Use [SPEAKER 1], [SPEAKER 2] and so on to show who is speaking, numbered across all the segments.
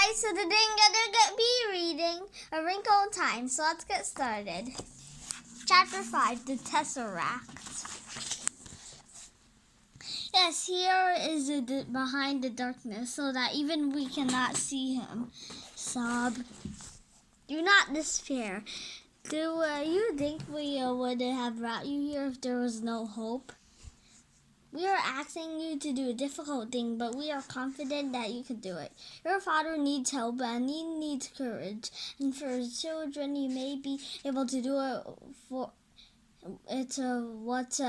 [SPEAKER 1] guys, so today I'm gonna be reading A Wrinkle in Time, so let's get started. Chapter 5, The Tesseract. Yes, here is behind the darkness, so that even we cannot see him. Sob. Do not despair. Do you think we would have brought you here if there was no hope? We are asking you to do a difficult thing, but we are confident that you can do it. Your father needs help and he needs courage. And for his children, he may be able to do it for what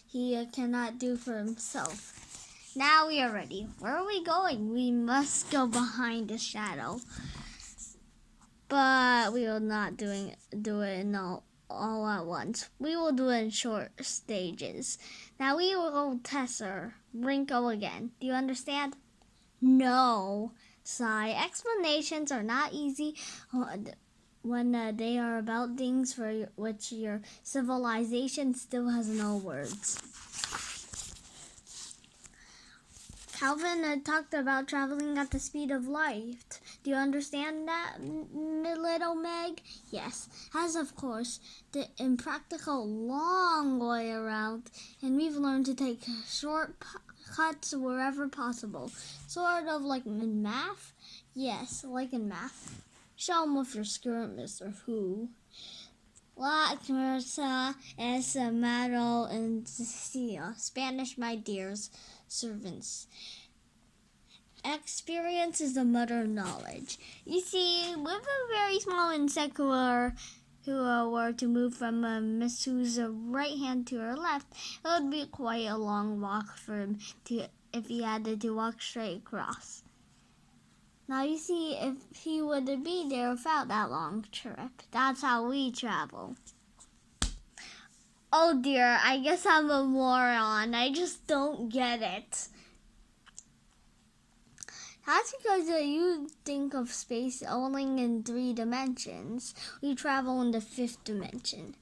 [SPEAKER 1] he cannot do for himself. Now we are ready. Where are we going? We must go behind the shadow. But we will not do it in all at once. We will do it in short stages. Now we will Wrinkle again. Do you understand? No. Sigh. Explanations are not easy when they are about things for which your civilization still has no words. Calvin talked about traveling at the speed of light. Do you understand that, little Meg? Yes, as of course, the impractical long way around, and we've learned to take short cuts wherever possible. Sort of like in math? Yes, like in math. Show 'em with your skirt, Mr. Who. La Mersa es malo en Spanish, my dears. Servants. Experience is the mother of knowledge. You see, with a very small insect who were to move from Miss Sue's right hand to her left, it would be quite a long walk for him if he had to walk straight across. Now you see, if he would be there without that long trip, that's how we travel. Oh dear, I guess I'm a moron. I just don't get it. That's because you think of space only in 3 dimensions. We travel in the 5th dimension.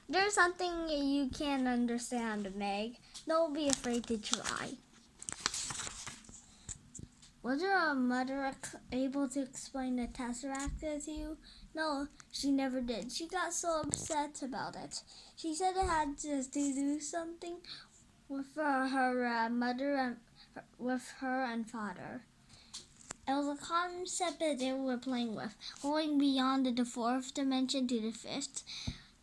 [SPEAKER 1] There's something you can't understand, Meg. Don't be afraid to try. Was your mother able to explain the Tesseract to you? No, she never did. She got so upset about it. She said it had to do something with her mother and with her and father. It was a concept that they were playing with, going beyond the 4th dimension to the 5th.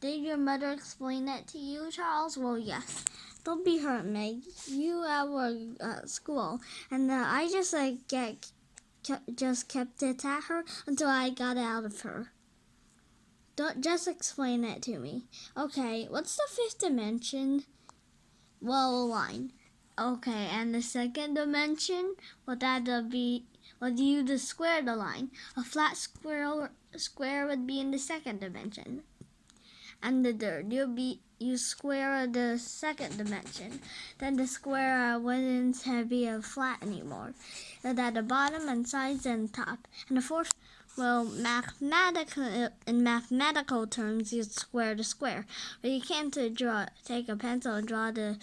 [SPEAKER 1] Did your mother explain that to you, Charles? Well, yes. Don't be hurt, Meg. You were at school, and I just kept it at her until I got it out of her. Don't just explain it to me. Okay, what's the 5th dimension? Well, a line. Okay, and the 2nd dimension? Well, that'd be. Well, you just square the line. A flat square would be in the 2nd dimension. And the third, you square the 2nd dimension. Then the square wouldn't be flat anymore. It's at the bottom and sides and top. And the 4th, well, in mathematical terms, you square the square. But you can't take a pencil and draw that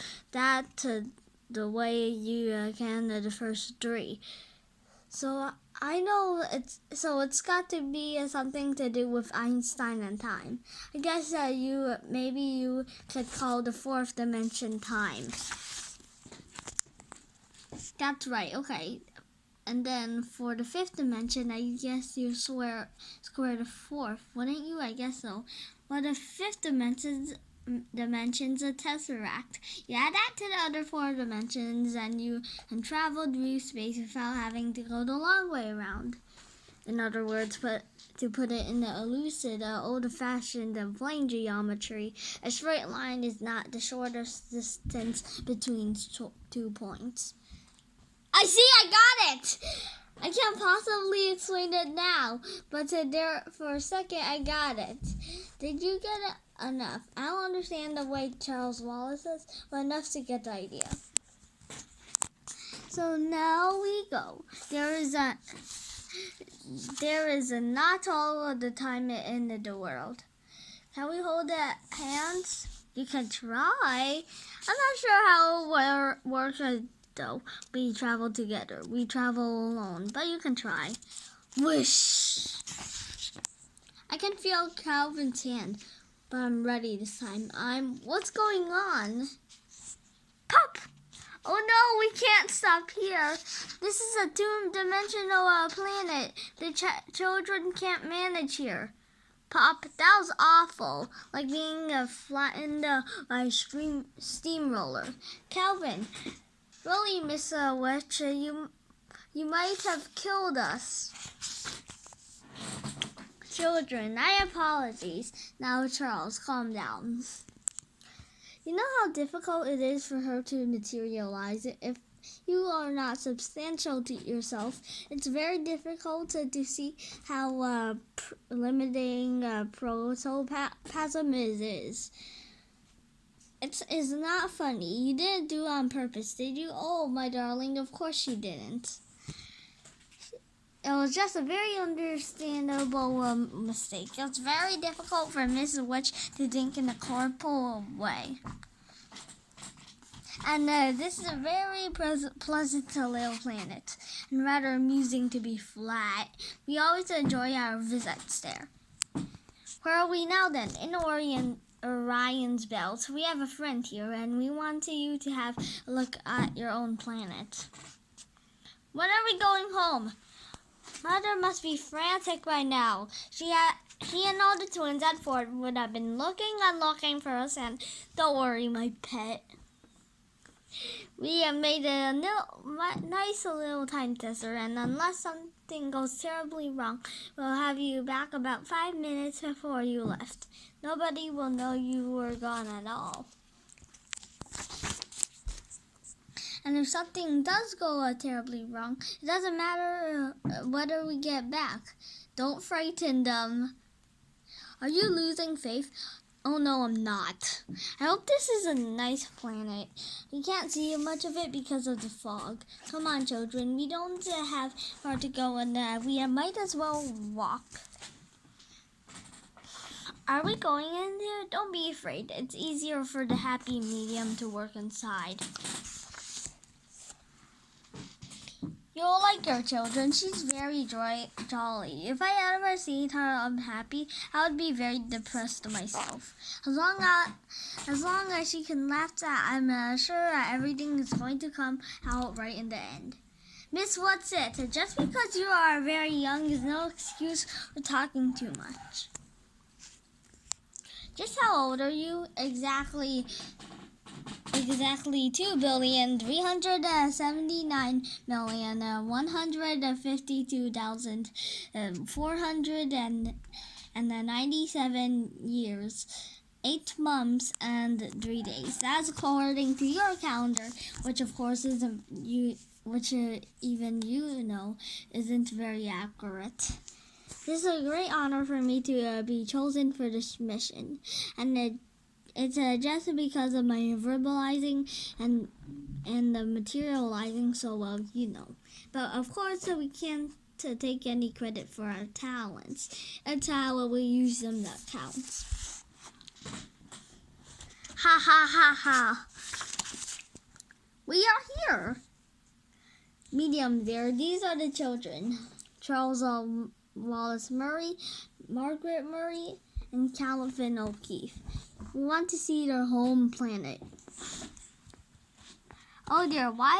[SPEAKER 1] the way you can the first 3. So I know it's got to be something to do with Einstein and time. I guess maybe you could call the 4th dimension time. That's right. Okay. And then for the 5th dimension, I guess you square the 4th, wouldn't you? I guess so. Well, the 5th dimension's a tesseract. You add that to the other 4 dimensions, and you can travel through space without having to go the long way around. In other words, to put it in the lucid, old-fashioned plane geometry, a straight line is not the shortest distance between 2 points. I see, I got it! I can't possibly explain it now, but there for a second I got it. Did you get it? Enough. I don't understand the way Charles Wallace is, but enough to get the idea. So now we go. There is not all of the time in the world. Can we hold hands? You can try. I'm not sure how it works though. We travel together. We travel alone, but you can try. Whoosh! I can feel Calvin's hand, but I'm ready this time. What's going on? Pop! Oh no, we can't stop here. This is a two-dimensional planet. The children can't manage here. Pop, that was awful. Like being flattened by a steamroller. Calvin, really, Miss Witch, you might have killed us. Children, I apologize. Now, Charles, calm down. You know how difficult it is for her to materialize if you are not substantial to yourself. It's very difficult to see how limiting protoplasm is. It's not funny. You didn't do it on purpose, did you? Oh, my darling, of course you didn't. It was just a very understandable mistake. It's very difficult for Mrs. Witch to think in a corporal way. And this is a very pleasant little planet, and rather amusing to be flat. We always enjoy our visits there. Where are we now then? In Orion's belt. We have a friend here, and we want you to have a look at your own planet. When are we going home? Mother must be frantic by now. She and all the twins at Fort would have been looking and looking for us, and don't worry, my pet. We have made a nice little time tester, and unless something goes terribly wrong, we'll have you back about 5 minutes before you left. Nobody will know you were gone at all. And if something does go terribly wrong, it doesn't matter whether we get back. Don't frighten them. Are you losing faith? Oh no, I'm not. I hope this is a nice planet. We can't see much of it because of the fog. Come on, children. We don't have far to go, and we might as well walk. Are we going in there? Don't be afraid. It's easier for the happy medium to work inside. You'll like her, children. She's very jolly. If I ever seen her unhappy, I would be very depressed myself. As long as she can laugh, I'm sure that everything is going to come out right in the end. Miss, what's it? Just because you are very young is no excuse for talking too much. Just how old are you? Exactly 2,379,152,497 years, 8 months, and 3 days. That's according to your calendar, which of course isn't isn't very accurate. This is a great honor for me to be chosen for this mission, and it's just because of my verbalizing and the materializing so well, But of course, we can't take any credit for our talents. It's how we use them that counts. Ha ha ha ha. We are here. Medium there. These are the children. Charles Wallace Murray, Margaret Murray, and Calvin O'Keefe. We want to see their home planet. Oh dear, why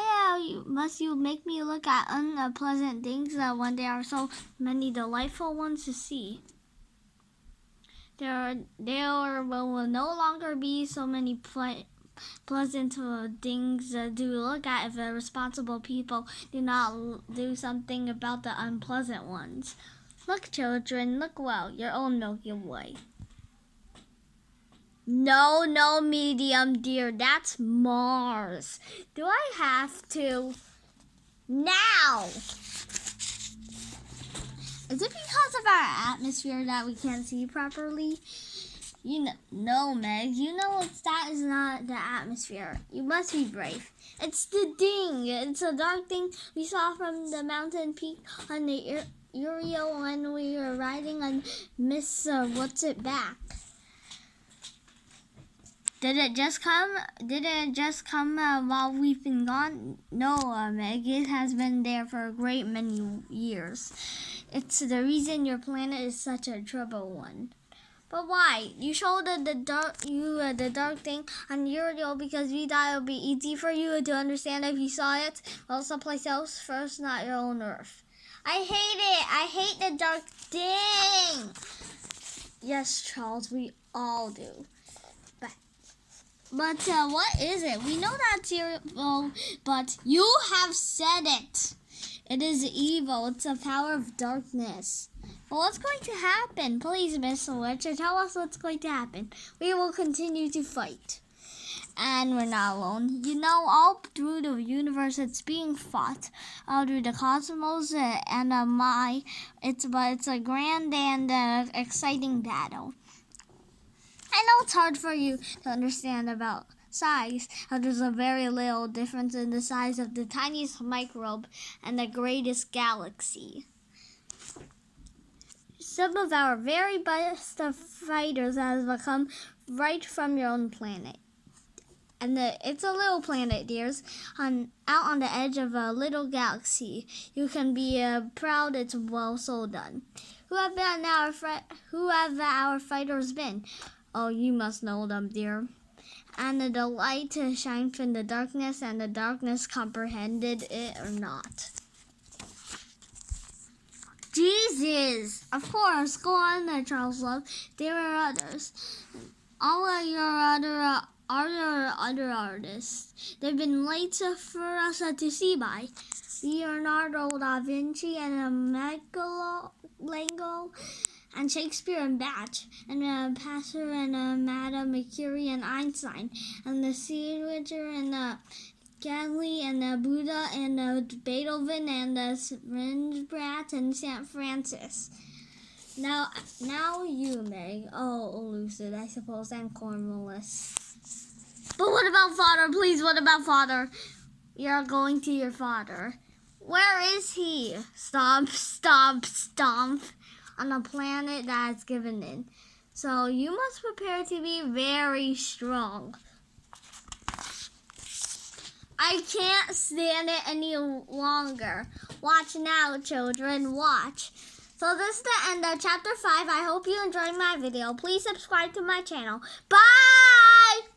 [SPEAKER 1] must you make me look at unpleasant things when there are so many delightful ones to see? There will no longer be so many pleasant things to look at if responsible people do not do something about the unpleasant ones. Look, children, look well, your own Milky Way. No, medium dear, that's Mars. Do I have to? Now! Is it because of our atmosphere that we can't see properly? No, Meg, that is not the atmosphere. You must be brave. It's the ding. It's a dark thing we saw from the mountain peak on the Uriel when we were riding on Miss What's It back. Did it just come? While we've been gone? No, Meg. It has been there for a great many years. It's the reason your planet is such a trouble one. But why? You showed the dark thing on Uriel because we thought it would be easy for you to understand if you saw it. Well, someplace else first, not your own Earth. I hate it. I hate the dark thing. Yes, Charles, we all do. But what is it? We know that's evil, but you have said it. It is evil. It's a power of darkness. Well, what's going to happen? Please, Miss Witcher, tell us what's going to happen. We will continue to fight. And we're not alone. You know, all through the universe, it's being fought. All through the cosmos it's a grand and exciting battle. I know it's hard for you to understand about size, how there's a very little difference in the size of the tiniest microbe and the greatest galaxy. Some of our very best fighters have come right from your own planet. And it's a little planet, dears, out on the edge of a little galaxy. You can be proud it's well so done. Who have our fighters been? Oh, you must know them, dear. And the light shined from the darkness, and the darkness comprehended it or not. Jesus! Of course, go on there, Charles Love. There are others. All of your other artists. They've been late for us to see by. Leonardo da Vinci and Michelangelo and Shakespeare and Bach and Pasteur and Madame Curie and Einstein and the Caesar and Galilei and Buddha and Beethoven and Rembrandt and St. Francis. Now you, Meg. Oh, Lucid, I suppose, and Cornwallis. But what about Father? Please, what about Father? You're going to your father. Where is he? Stomp, stomp, stomp. On a planet that has given in. So you must prepare to be very strong. I can't stand it any longer. Watch now, children, watch. So this is the end of chapter 5. I hope you enjoyed my video. Please subscribe to my channel. Bye!